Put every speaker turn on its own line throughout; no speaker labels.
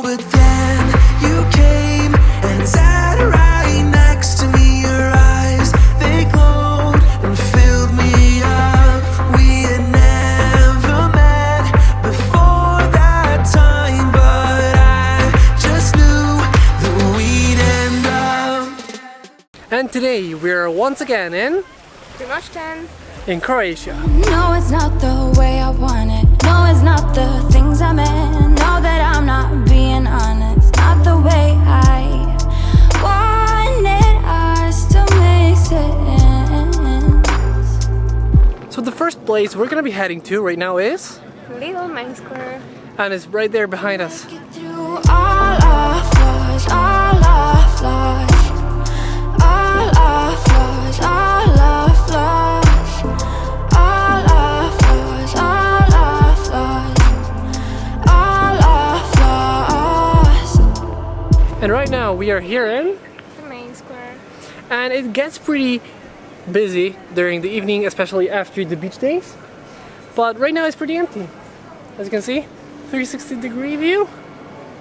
but then you came and sat right next to me. Your eyes, they glowed and filled me up. We had never met before that time, but I just knew that we'd end up.
And today we're once again in
Primošten.
in Croatia.
No, it's not the way I want it. No, it's not the things I meant. Know that I'm not being honest. Not the way I wanted us to make sense.
So the first place we're gonna be heading to right now is,
Little main square.
and it's right there behind us.
Get through all our flaws, all our flaws, all our flaws, all our flaws.
And right now we are here in,
The main square.
and it gets pretty busy during the evening, especially after the beach days. But right now it's pretty empty. As you can see, 360-degree view,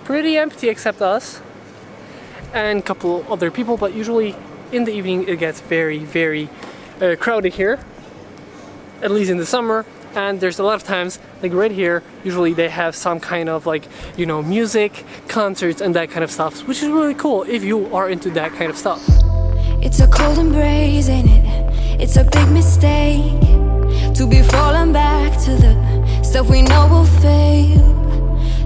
pretty empty except us and a couple other people, but usually in the evening it gets very crowded here, at least in the summer. And there's a lot of times, like right here, usually they have some kind of like, you know, music, concerts and that kind of stuff, which is really cool if you are into that kind of stuff.
It's a cold embrace, ain't it? It's a big mistake to be falling back to the stuff we know will fail.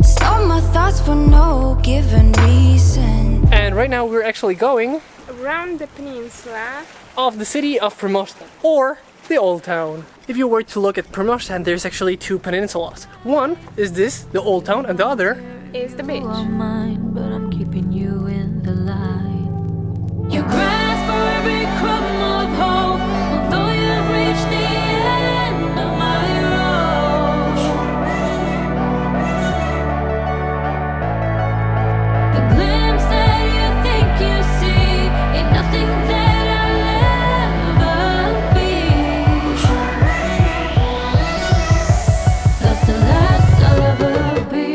Stop my thoughts for no given reason.
And right now we're actually going
Around the peninsula.
of the city of Primosten, or the old town. If you were to look at Primošten, there's actually two peninsulas. One is this, the old town, and the other
Is the beach.
Mine, but I'm keeping you in the light. You grasp for every crumb of hope, although you've reached the end of my road. The glimpse that you think you see ain't nothing that I'll ever be. That's the last I'll ever be.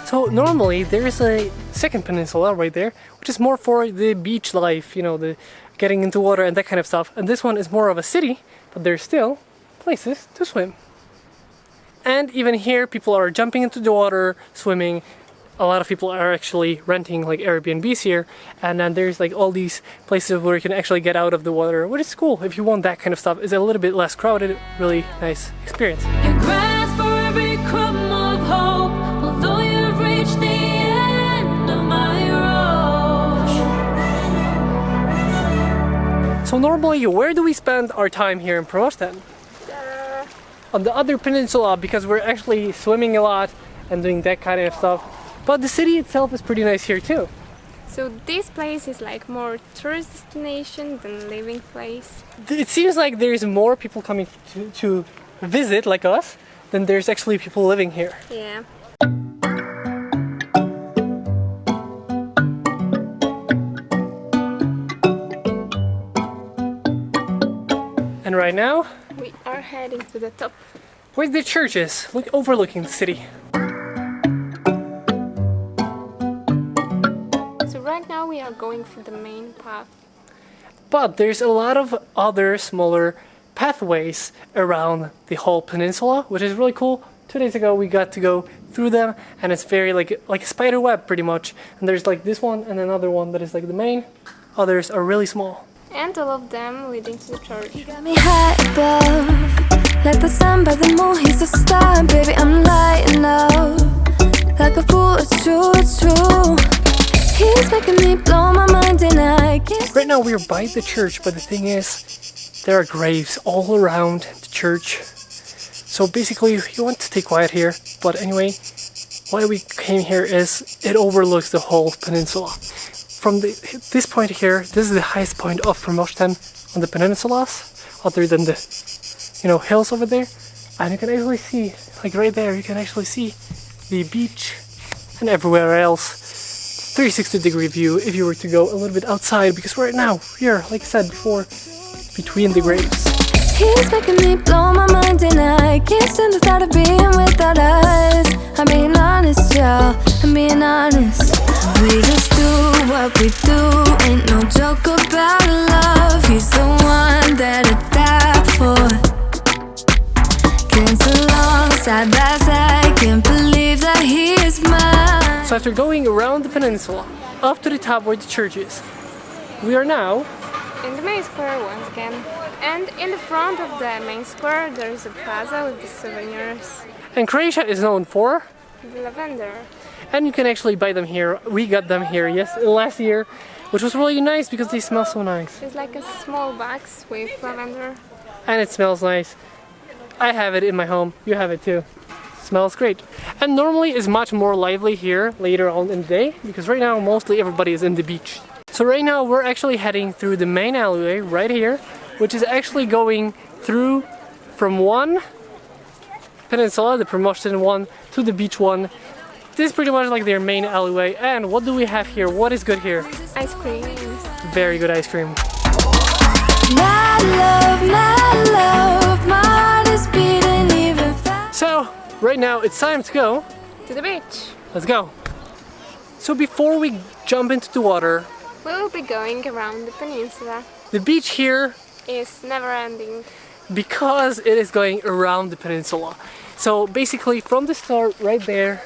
So normally there is a second peninsula right there, which is more for the beach life, you know, the getting into water and that kind of stuff. And this one is more of a city, but there's still places to swim. And even here, people are jumping into the water, swimming. A lot of people are actually renting like Airbnbs here. And then there's like all these places where you can actually get out of the water, which is cool if you want that kind of stuff. It's a little bit less crowded, really nice experience.
You grasp for every crumb of hope, although you've reached the end of my road.
So normally, where do we spend our time here in Primošten? On the other peninsula, because we're actually swimming a lot and doing that kind of stuff. But the city itself is pretty nice here too.
So this place is like more tourist destination than living place.
It seems like there's more people coming to visit like us than there's actually people living here.
Yeah.
And right now,
We are heading to the top.
where the church is, overlooking the city.
So right now we are going for the main path.
But there's a lot of other smaller pathways around the whole peninsula, which is really cool. 2 days ago we got to go through them, and it's very like a spider web pretty much. And there's like this one and another one that is like the main. Others are really small.
And all of them leading to the church.
Got me high above, like the sun by the moon, he's a star. Baby, I'm lighting up, like a fool, it's true, it's true. He's making me blow my mind and I can't.
Right now we're by the church, but the thing is, there are graves all around the church. So basically, you want to stay quiet here. But anyway, why we came here is it overlooks the whole peninsula. From this point here, this is the highest point of Primošten on the peninsulas, other than the, you know, hills over there. And you can actually see, like right there, you can actually see the beach and everywhere else. 360-degree view if you were to go a little bit outside, because right now, here, like I said before, between the grapes.
He's making me blow my mind and I can't stand the thought of being without us. I'm being honest, y'all, I'm being honest. We just do what we do, ain't no joke about love. He's the one that I die for. Dance along side by side, can't believe that he is mine.
So after going around the peninsula, up to the top where the church is, we are now
In the main square once again. And in the front of the main square there is a plaza with the souvenirs.
and Croatia is known for,
The lavender.
and you can actually buy them here. We got them here last year, which was really nice because they smell so nice.
It's like a small box with lavender.
And it smells nice. I have it in my home, you have it too. Smells great. And normally it's much more lively here later on in the day, because right now mostly everybody is in the beach. So right now we're actually heading through the main alleyway right here, which is actually going through from one peninsula, the Primosten one, to the beach one. This is pretty much like their main alleyway. And what do we have here? What is good here?
Ice creams.
Very good ice cream.
My love, my heart is beating even fast.
So right now it's time to go.
To the beach.
Let's go. So before we jump into the water,
We'll be going around the peninsula.
the beach here,
It's never ending.
because it is going around the peninsula. So basically from the start right there,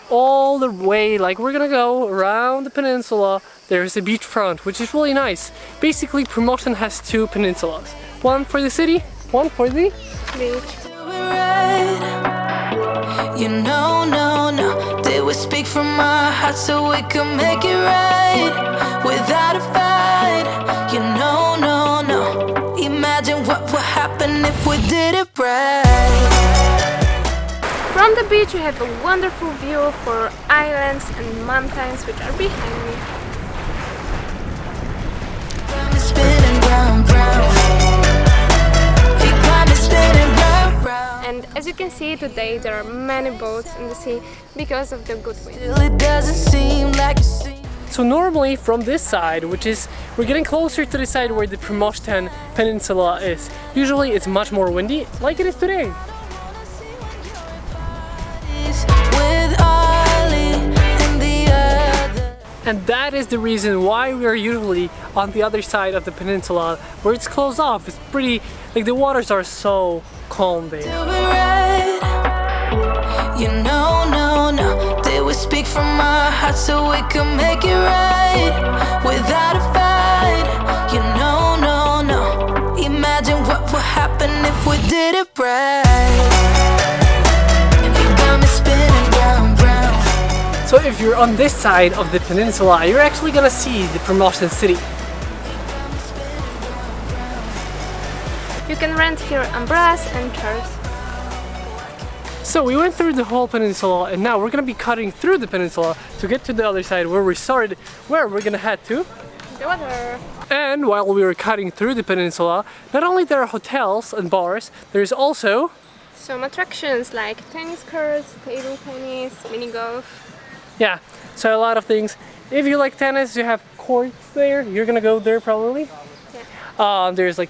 all the way, like we're gonna go around the peninsula, there's a beachfront, which is really nice. Basically Primosten has two peninsulas. One for the city, one for the
Beach.
You know, no. Did we speak from our hearts so we can make it right without a fight? You know, no. Imagine what would happen if we did it right.
From the beach you have a wonderful view for islands and mountains which are behind me.
Got me spinning round, round. He got me spinning round, round.
And as you can see today there are many boats in the sea because of the good wind.
Still, it doesn't seem like you see.
So normally from this side, which is, we're getting closer to the side where the Primosten Peninsula is. Usually it's much more windy, like it is today.
With Ollie and the other.
And that is the reason why we are usually on the other side of the peninsula, where it's closed off. It's pretty, like the waters are so calm there.
Do it right. You know, no. Did we speak from our hearts so we can make it right without a fight? You know, no. Imagine what would happen if we did it right. You got me spinning round, round.
So if you're on this side of the peninsula, you're actually gonna see the Primosten city.
You can rent here umbrellas and chairs.
So we went through the whole peninsula, and now we're gonna be cutting through the peninsula to get to the other side where we started, where we're gonna head to.
The water.
And while we were cutting through the peninsula, not only there are hotels and bars, there's also
Some attractions like tennis courts, table tennis, mini golf.
yeah, so a lot of things. If you like tennis, you have courts there. You're gonna go there probably. There's like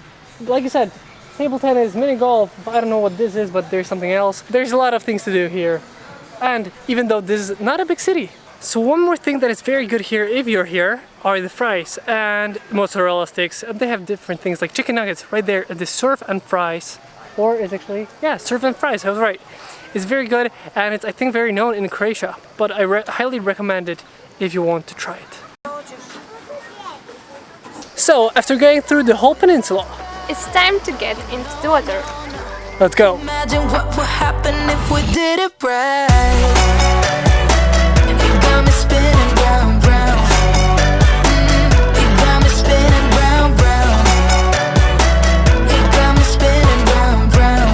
you said, table tennis, mini golf. I don't know what this is, but there's something else. There's a lot of things to do here. And even though this is not a big city. So one more thing that is very good here, if you're here, are the fries and mozzarella sticks. And they have different things like chicken nuggets right there at the surf and fries. Or it's actually, yeah, surf and fries, I was right. It's very good, and it's, I think, very known in Croatia. But I highly recommend it if you want to try it. So, after going through the whole peninsula,
It's time to get into the water.
let's go.
Imagine what would happen if we did it right. You got me spinning round, round. You got me spinning round, round. You got me spinning round, round.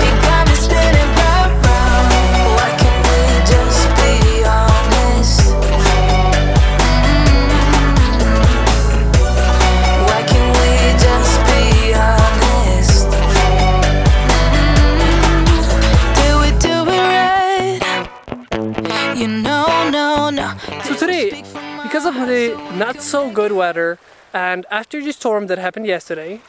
You got me spinning round, round. Why can't we just be honest? Why can't we just be honest? Did we do it right? You know, no.
So today, because of the not so good weather And after the storm that happened yesterday,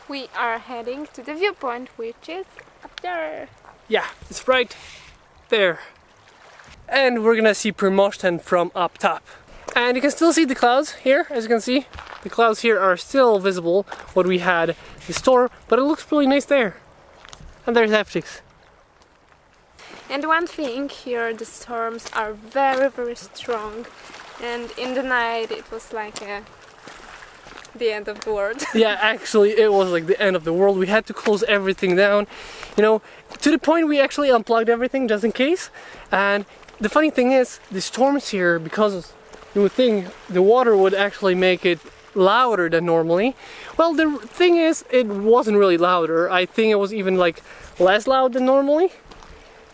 we are heading to the viewpoint, which is up there.
yeah, it's right there. And we're gonna see Primosten from up top. And you can still see the clouds here, as you can see. The clouds here are still visible, what we had the storm, but it looks really nice there. And there's F6.
And one thing here, the storms are very, very strong. And in the night it was like the end of the world.
Yeah, actually it was like the end of the world. We had to close everything down, you know, to the point we actually unplugged everything just in case. And the funny thing is, the storms here, because you would think the water would actually make it louder than normally. Well, the thing is, it wasn't really louder. I think it was even like less loud than normally.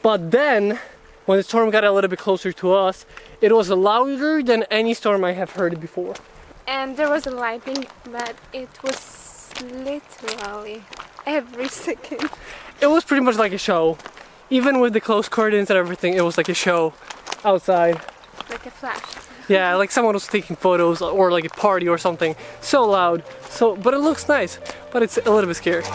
But then, when the storm got a little bit closer to us, it was louder than any storm I have heard before.
And there was a lightning, but it was literally every second.
It was pretty much like a show. Even with the closed curtains and everything, it was like a show outside.
Like a flash.
Yeah, like someone was taking photos or like a party or something. So loud. But it looks nice, but it's a little bit scary.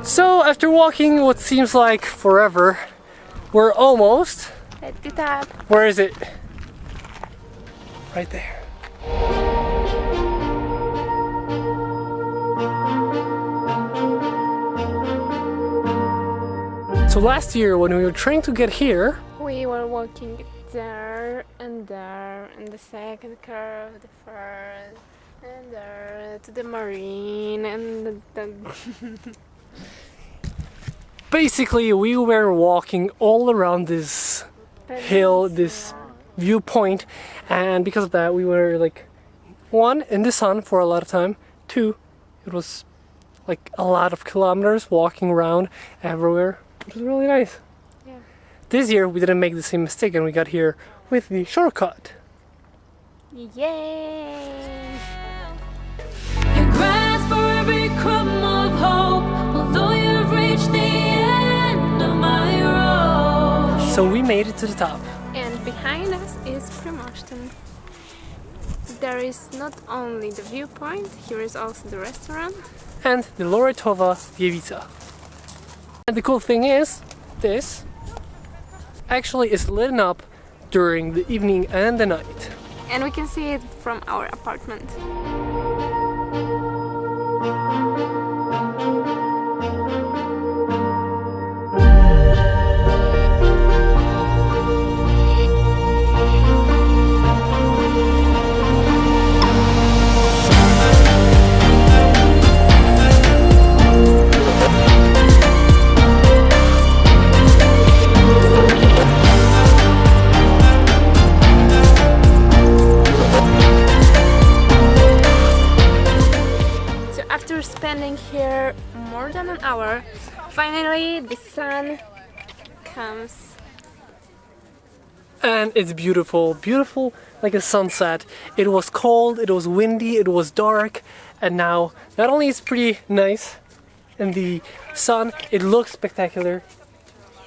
So after walking what seems like forever, we're almost
At the top.
Where is it? Right there. So last year when we were trying to get here,
We were walking there, and the second curve, the first, and there to the marine, and then
basically we were walking all around this hill, this viewpoint, and because of that we were like, one, in the sun for a lot of time, two, it was like a lot of kilometers walking around everywhere. It was really nice.
Yeah.
This year we didn't make the same mistake and we got here with the shortcut.
Yay!
You grasp for every crumb of hope, although you've reached the end of my road.
So we made it to the top.
And behind us is Primosten. There is not only the viewpoint, here is also the restaurant.
And the Loretowa Diewica. And the cool thing is, this actually is lit up during the evening and the night.
And we can see it from our apartment. Spending here more than an hour, finally the sun comes.
And it's beautiful, beautiful like a sunset. It was cold, it was windy, it was dark, and now not only is it pretty nice in the sun, it looks spectacular,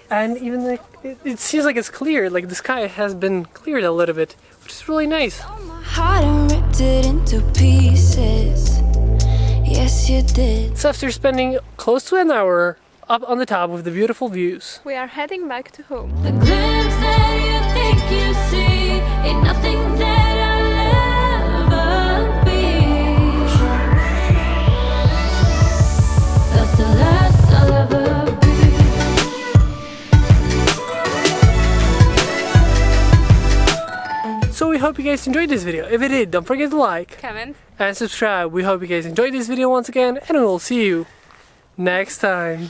and even like it seems like it's clear, like the sky has been cleared a little bit, which is really nice.
My heart and ripped it into pieces. Yes, you did.
So after spending close to an hour up on the top with the beautiful views,
We are heading back to home.
The glimpse that you think you see ain't nothing that I'll ever be. That's the last I'll ever be.
so we hope you guys enjoyed this video. If you did, don't forget to like
Comment.
and subscribe. We hope you guys enjoyed this video once again, and we will see you next time.